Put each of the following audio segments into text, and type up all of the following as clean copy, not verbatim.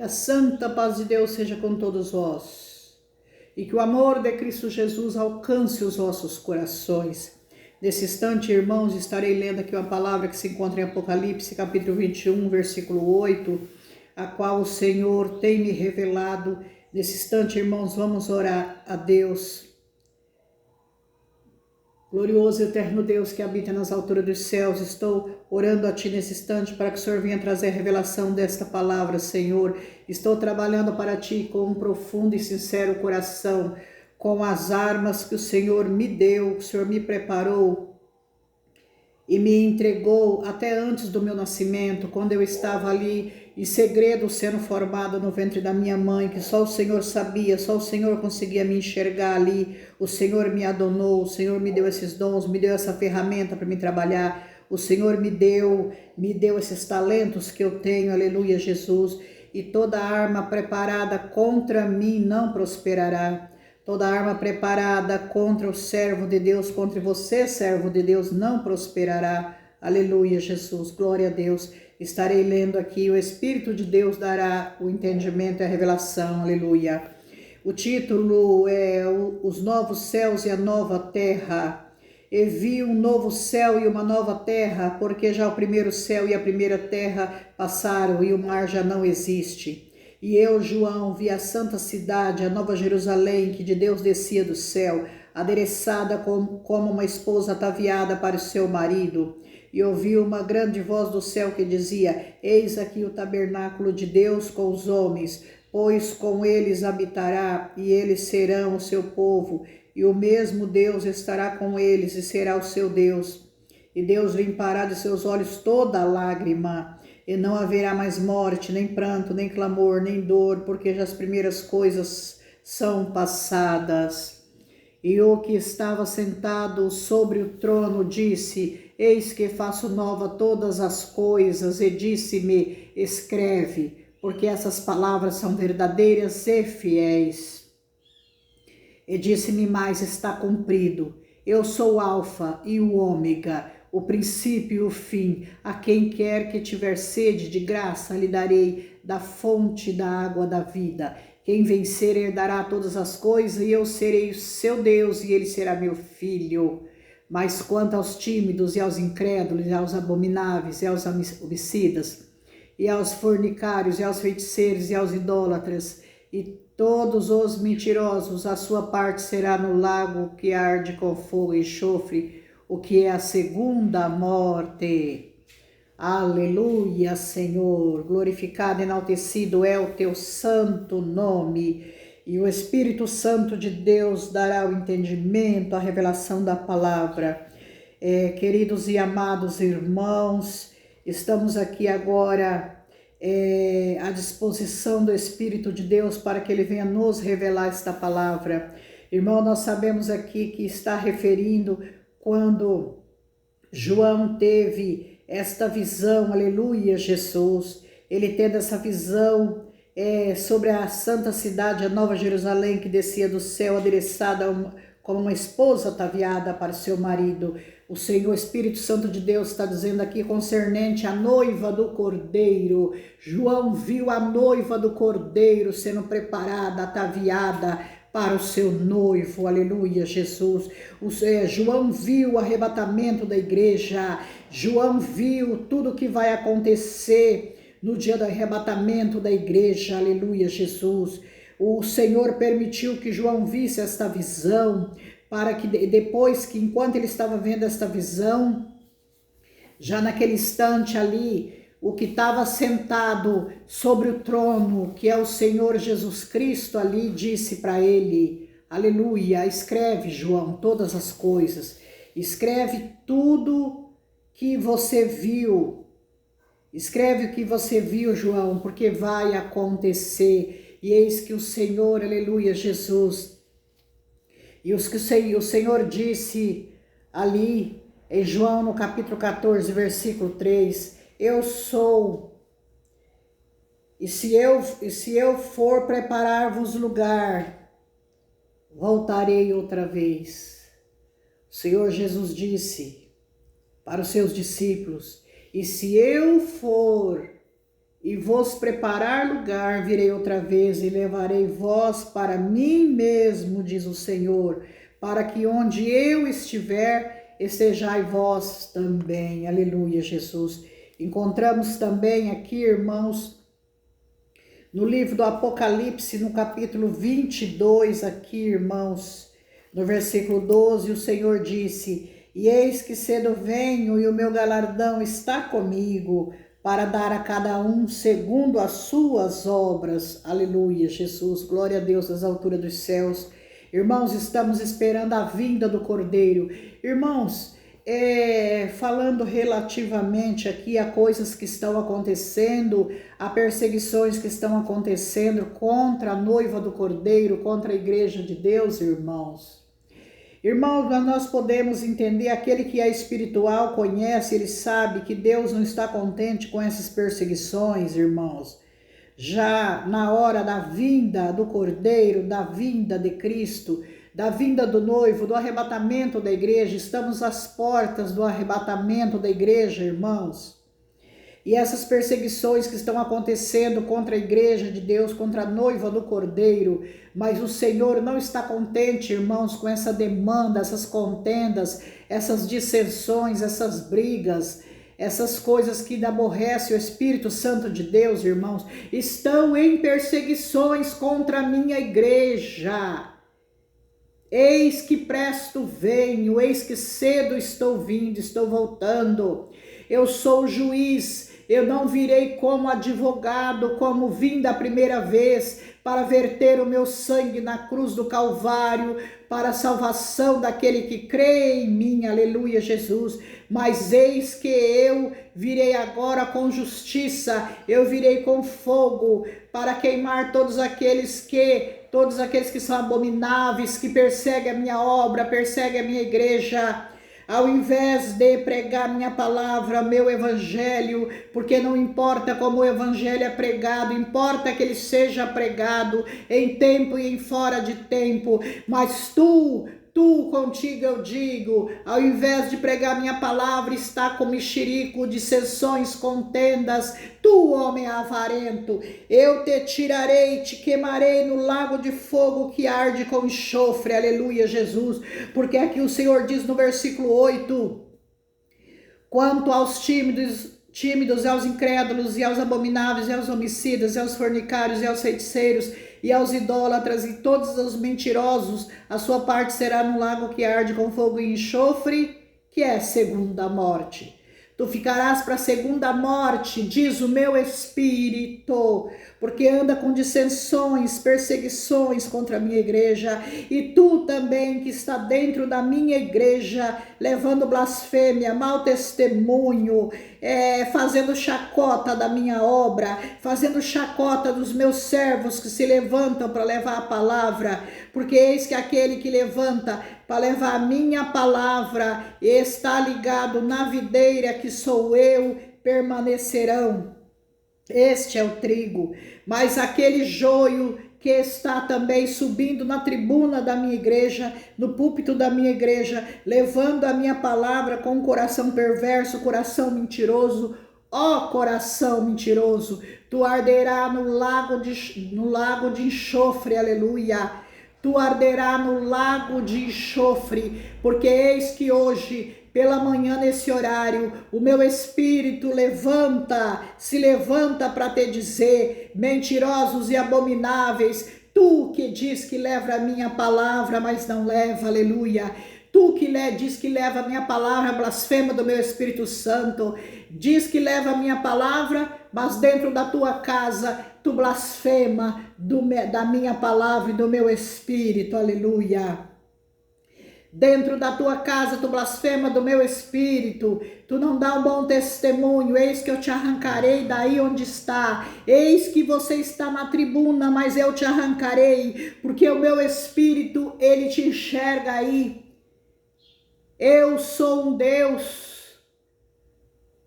Que a santa paz de Deus seja com todos vós e que o amor de Cristo Jesus alcance os vossos corações. Nesse instante, irmãos, estarei lendo aqui uma palavra que se encontra em Apocalipse, capítulo 21, versículo 8, a qual o Senhor tem me revelado. Nesse instante, irmãos, vamos orar a Deus. Glorioso e eterno Deus que habita nas alturas dos céus, estou orando a Ti nesse instante para que o Senhor venha trazer a revelação desta palavra, Senhor. Estou trabalhando para Ti com um profundo e sincero coração, com as armas que o Senhor me deu, o Senhor me preparou e me entregou até antes do meu nascimento, quando eu estava ali em segredo sendo formada no ventre da minha mãe, que só o Senhor sabia, só o Senhor conseguia me enxergar ali. O Senhor me adonou, o Senhor me deu esses dons, me deu essa ferramenta para me trabalhar. O Senhor me deu esses talentos que eu tenho, aleluia, Jesus. E toda arma preparada contra mim não prosperará. Toda arma preparada contra o servo de Deus, contra você, servo de Deus, não prosperará. Aleluia, Jesus. Glória a Deus. Estarei lendo aqui, o Espírito de Deus dará o entendimento e a revelação. Aleluia. O título é Os Novos Céus e a Nova Terra. E vi um novo céu e uma nova terra, porque já o primeiro céu e a primeira terra passaram e o mar já não existe. E eu, João, vi a santa cidade, a nova Jerusalém, que de Deus descia do céu, adereçada como uma esposa ataviada para o seu marido. E ouvi uma grande voz do céu que dizia: Eis aqui o tabernáculo de Deus com os homens, pois com eles habitará, e eles serão o seu povo, e o mesmo Deus estará com eles e será o seu Deus. E Deus limpará de seus olhos toda lágrima, e não haverá mais morte, nem pranto, nem clamor, nem dor, porque já as primeiras coisas são passadas. E o que estava sentado sobre o trono disse: Eis que faço nova todas as coisas, e disse-me: Escreve, porque essas palavras são verdadeiras e fiéis. E disse-me mais: Está cumprido. Eu sou o Alfa e o Ômega, o princípio e o fim. A quem quer que tiver sede, de graça lhe darei da fonte da água da vida. Quem vencer herdará todas as coisas, e eu serei o seu Deus, e ele será meu filho. Mas quanto aos tímidos e aos incrédulos, e aos abomináveis, e aos homicidas, e aos fornicários, e aos feiticeiros, e aos idólatras, e todos os mentirosos, a sua parte será no lago que arde com fogo e enxofre, o que é a segunda morte. Aleluia, Senhor, glorificado e enaltecido é o teu santo nome, e o Espírito Santo de Deus dará o entendimento, a revelação da palavra. Queridos e amados irmãos, estamos aqui agora à disposição do Espírito de Deus para que Ele venha nos revelar esta palavra. Irmão, nós sabemos aqui que está referindo quando João teve esta visão, aleluia, Jesus, ele tendo essa visão sobre a santa cidade, a nova Jerusalém, que descia do céu, adereçada como uma esposa ataviada para seu marido. O Senhor, Espírito Santo de Deus, está dizendo aqui concernente à noiva do Cordeiro. João viu a noiva do Cordeiro sendo preparada, ataviada para o seu noivo, aleluia, Jesus. João viu o arrebatamento da igreja, João viu tudo o que vai acontecer no dia do arrebatamento da igreja, aleluia, Jesus. O Senhor permitiu que João visse esta visão, para que depois, que enquanto ele estava vendo esta visão, já naquele instante ali, o que estava sentado sobre o trono, que é o Senhor Jesus Cristo, ali disse para ele, aleluia, escreve, João, todas as coisas, escreve tudo que você viu, escreve o que você viu, João, porque vai acontecer. E eis que o Senhor, aleluia, Jesus, e os que o Senhor disse ali em João no capítulo 14, versículo 3, eu sou, e se eu for preparar-vos lugar, voltarei outra vez. O Senhor Jesus disse para os seus discípulos, e se eu for e vos preparar lugar, virei outra vez e levarei vós para mim mesmo, diz o Senhor, para que onde eu estiver, estejai vós também. Aleluia, Jesus. Encontramos também aqui, irmãos, no livro do Apocalipse, no capítulo 22, aqui, irmãos, no versículo 12, o Senhor disse: e eis que cedo venho, e o meu galardão está comigo, para dar a cada um segundo as suas obras. Aleluia, Jesus. Glória a Deus das alturas dos céus. Irmãos, estamos esperando a vinda do Cordeiro. Irmãos, falando relativamente aqui a coisas que estão acontecendo, a perseguições que estão acontecendo contra a noiva do Cordeiro, contra a igreja de Deus, irmãos. Irmãos, nós podemos entender, aquele que é espiritual conhece, ele sabe que Deus não está contente com essas perseguições, irmãos. Já na hora da vinda do Cordeiro, da vinda de Cristo, da vinda do noivo, do arrebatamento da igreja, estamos às portas do arrebatamento da igreja, irmãos. E essas perseguições que estão acontecendo contra a igreja de Deus, contra a noiva do Cordeiro, mas o Senhor não está contente, irmãos, com essa demanda, essas contendas, essas dissensões, essas brigas, essas coisas que aborrecem o Espírito Santo de Deus, irmãos, estão em perseguições contra a minha igreja. Eis que presto venho, eis que cedo estou vindo, estou voltando. Eu sou o juiz, eu não virei como advogado, como vim da primeira vez, para verter o meu sangue na cruz do Calvário, para a salvação daquele que crê em mim, aleluia, Jesus. Mas eis que eu virei agora com justiça, eu virei com fogo, para queimar todos aqueles que são abomináveis, que perseguem a minha obra, perseguem a minha igreja. Ao invés de pregar minha palavra, meu evangelho, porque não importa como o evangelho é pregado, importa que ele seja pregado em tempo e em fora de tempo, mas tu contigo eu digo, ao invés de pregar minha palavra, está com mexerico, dissensões, contendas, tu, homem avarento, eu te tirarei, te queimarei no lago de fogo que arde com enxofre, aleluia, Jesus, porque aqui o Senhor diz no versículo 8, quanto aos tímidos, e aos incrédulos, e aos abomináveis, e aos homicidas, e aos fornicários, e aos feiticeiros, e aos idólatras, e todos os mentirosos, a sua parte será no lago que arde com fogo e enxofre, que é segunda morte. Tu ficarás para a segunda morte, diz o meu espírito, porque anda com dissensões, perseguições contra a minha igreja, e tu também que está dentro da minha igreja, levando blasfêmia, mau testemunho, fazendo chacota da minha obra, fazendo chacota dos meus servos que se levantam para levar a palavra, porque eis que aquele que levanta para levar a minha palavra está ligado na videira que sou eu, permanecerão. Este é o trigo, mas aquele joio que está também subindo na tribuna da minha igreja, no púlpito da minha igreja, levando a minha palavra com um coração perverso, coração mentiroso. Ó coração mentiroso, tu arderá no lago de enxofre, aleluia. Tu arderá no lago de enxofre, porque eis que hoje, pela manhã nesse horário, o meu espírito se levanta para te dizer, mentirosos e abomináveis, tu que diz que leva a minha palavra, mas não leva, aleluia. Tu que diz que leva a minha palavra, blasfema do meu Espírito Santo, diz que leva a minha palavra, mas dentro da tua casa tu blasfema da minha palavra e do meu Espírito, aleluia. Dentro da tua casa tu blasfema do meu Espírito, tu não dá um bom testemunho, eis que eu te arrancarei daí onde está, eis que você está na tribuna, mas eu te arrancarei, porque o meu Espírito, ele te enxerga aí. Eu sou um Deus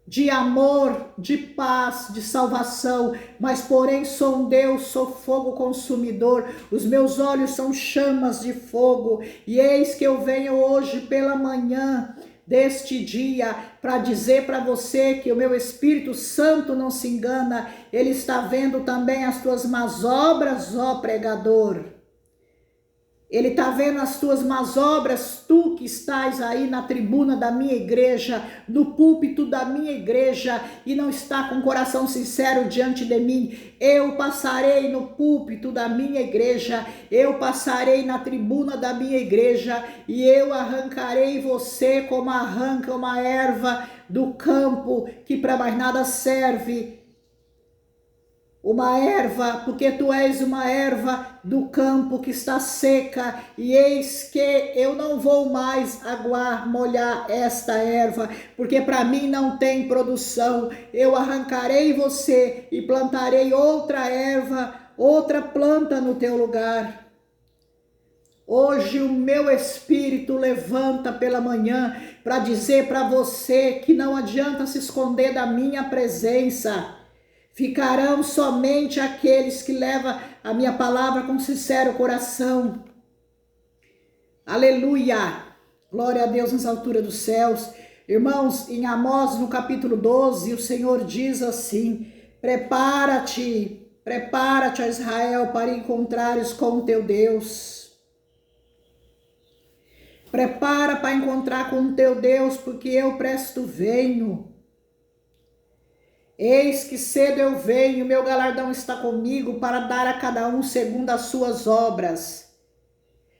de amor, de paz, de salvação, mas porém sou um Deus, sou fogo consumidor, os meus olhos são chamas de fogo, e eis que eu venho hoje pela manhã, deste dia para dizer para você que o meu Espírito Santo não se engana, ele está vendo também as tuas más obras, ó pregador. Ele está vendo as tuas más obras, tu que estás aí na tribuna da minha igreja, no púlpito da minha igreja e não está com coração sincero diante de mim. Eu passarei no púlpito da minha igreja, eu passarei na tribuna da minha igreja e eu arrancarei você como arranca uma erva do campo que para mais nada serve. Uma erva, porque tu és uma erva do campo que está seca, e eis que eu não vou mais aguar, molhar esta erva, porque para mim não tem produção. Eu arrancarei você e plantarei outra erva, outra planta no teu lugar. Hoje o meu espírito levanta pela manhã para dizer para você que não adianta se esconder da minha presença. Ficarão somente aqueles que levam a minha palavra com sincero coração. Aleluia! Glória a Deus nas alturas dos céus. Irmãos, em Amós, no capítulo 12, o Senhor diz assim: prepara-te, ó Israel, para encontrares com o teu Deus. Prepara para encontrar com o teu Deus, porque eu presto venho. Eis que cedo eu venho, meu galardão está comigo para dar a cada um segundo as suas obras.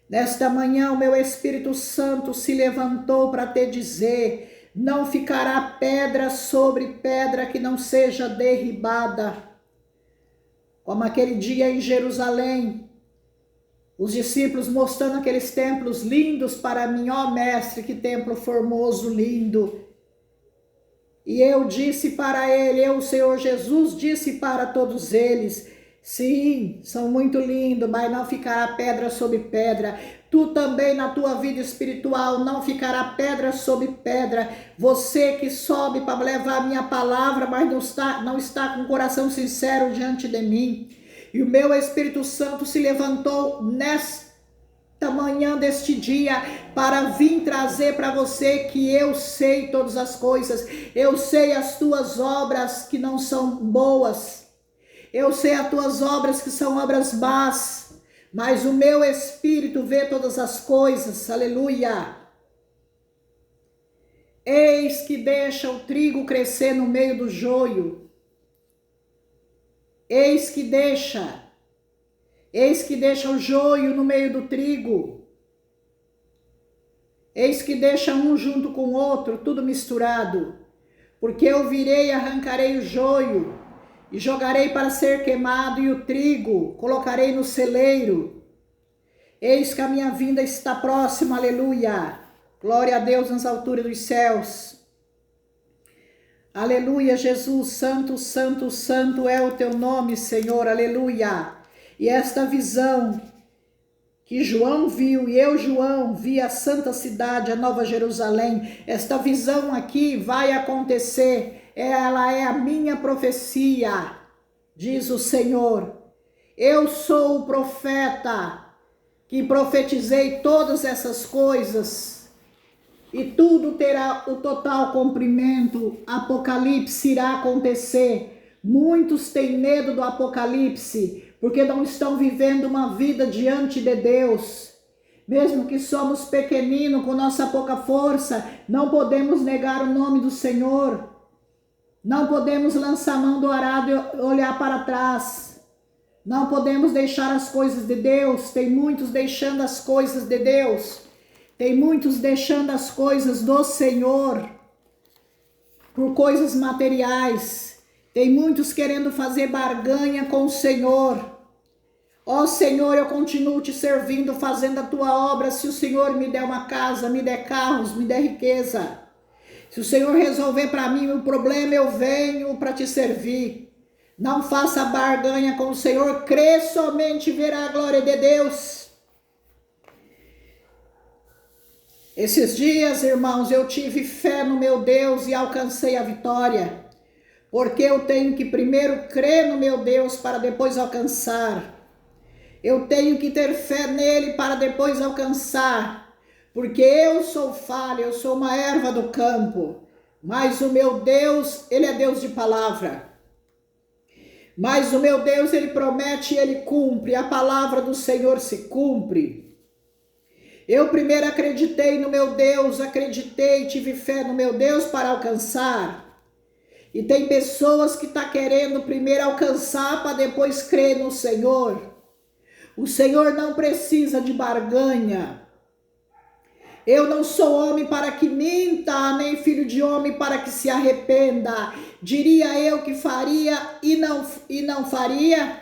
Nesta manhã o meu Espírito Santo se levantou para te dizer: não ficará pedra sobre pedra que não seja derribada. Como aquele dia em Jerusalém, os discípulos mostrando aqueles templos lindos para mim, ó mestre, que templo formoso, lindo. E eu disse para ele, o Senhor Jesus disse para todos eles: sim, são muito lindos, mas não ficará pedra sobre pedra. Tu também na tua vida espiritual não ficará pedra sobre pedra. Você que sobe para levar a minha palavra, mas não está com o coração sincero diante de mim. E o meu Espírito Santo se levantou nesta manhã deste dia para vir trazer para você que eu sei todas as coisas. Eu sei as tuas obras que não são boas. Eu sei as tuas obras que são obras más. Mas o meu Espírito vê todas as coisas. Aleluia. Eis que deixa o trigo crescer no meio do joio. Eis que deixa o joio no meio do trigo. Eis que deixa um junto com o outro, tudo misturado. Porque eu virei e arrancarei o joio, e jogarei para ser queimado, e o trigo colocarei no celeiro. Eis que a minha vinda está próxima, aleluia. Glória a Deus nas alturas dos céus. Aleluia, Jesus, santo, santo, santo é o teu nome, Senhor, aleluia. E esta visão que João viu, e eu, João, vi a santa cidade, a Nova Jerusalém, esta visão aqui vai acontecer, ela é a minha profecia, diz o Senhor. Eu sou o profeta que profetizei todas essas coisas, e tudo terá o total cumprimento. Apocalipse irá acontecer. Muitos têm medo do Apocalipse, porque não estão vivendo uma vida diante de Deus. Mesmo que somos pequeninos, com nossa pouca força, não podemos negar o nome do Senhor. Não podemos lançar a mão do arado e olhar para trás. Não podemos deixar as coisas de Deus. Tem muitos deixando as coisas de Deus. Tem muitos deixando as coisas do Senhor por coisas materiais. Tem muitos querendo fazer barganha com o Senhor. Ó Senhor, eu continuo te servindo, fazendo a tua obra. Se o Senhor me der uma casa, me der carros, me der riqueza. Se o Senhor resolver para mim o problema, eu venho para te servir. Não faça barganha com o Senhor, crê somente e verá a glória de Deus. Esses dias, irmãos, eu tive fé no meu Deus e alcancei a vitória. Porque eu tenho que primeiro crer no meu Deus para depois alcançar. Eu tenho que ter fé nele para depois alcançar. porque eu sou falha, eu sou uma erva do campo, mas o meu Deus, Ele é Deus de palavra. Mas o meu Deus, Ele promete e Ele cumpre, a palavra do Senhor se cumpre. Eu primeiro acreditei no meu Deus, tive fé no meu Deus para alcançar. E tem pessoas que estão querendo primeiro alcançar para depois crer no Senhor. O Senhor não precisa de barganha. Eu não sou homem para que minta, nem filho de homem para que se arrependa. Diria eu que faria e não faria?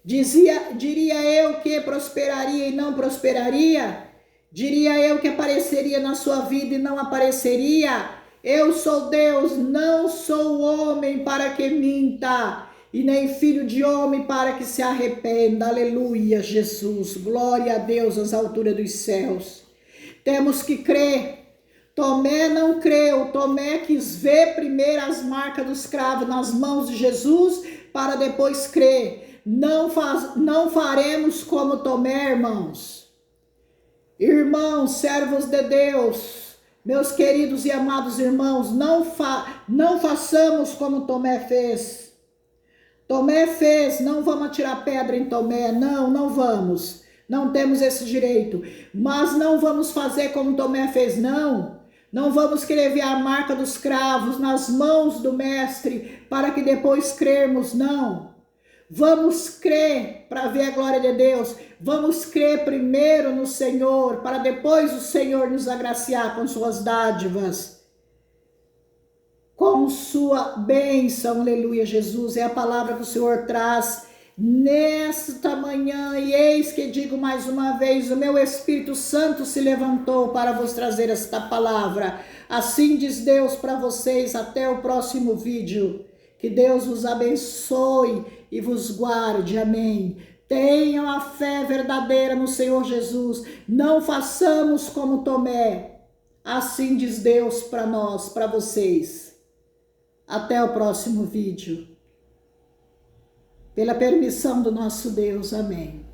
Diria eu que prosperaria e não prosperaria? Diria eu que apareceria na sua vida e não apareceria? Eu sou Deus, não sou homem para que minta, e nem filho de homem para que se arrependa. Aleluia, Jesus. Glória a Deus nas alturas dos céus. Temos que crer. Tomé não creu. Tomé quis ver primeiro as marcas dos cravos nas mãos de Jesus para depois crer. Não faremos como Tomé, irmãos. Irmãos, servos de Deus, meus queridos e amados irmãos, não façamos como Tomé fez. Tomé fez, não vamos atirar pedra em Tomé, não vamos. Não temos esse direito, mas não vamos fazer como Tomé fez, não. Não vamos querer ver a marca dos cravos nas mãos do mestre para que depois crermos, não. Vamos crer para ver a glória de Deus. Vamos crer primeiro no Senhor, para depois o Senhor nos agraciar com suas dádivas, com sua bênção. Aleluia, Jesus. É a palavra que o Senhor traz nesta manhã, e eis que digo mais uma vez, o meu Espírito Santo se levantou para vos trazer esta palavra. Assim diz Deus para vocês. Até o próximo vídeo. Que Deus vos abençoe e vos guarde. Amém. Tenham a fé verdadeira no Senhor Jesus. Não façamos como Tomé. Assim diz Deus para nós, para vocês. Até o próximo vídeo. Pela permissão do nosso Deus. Amém.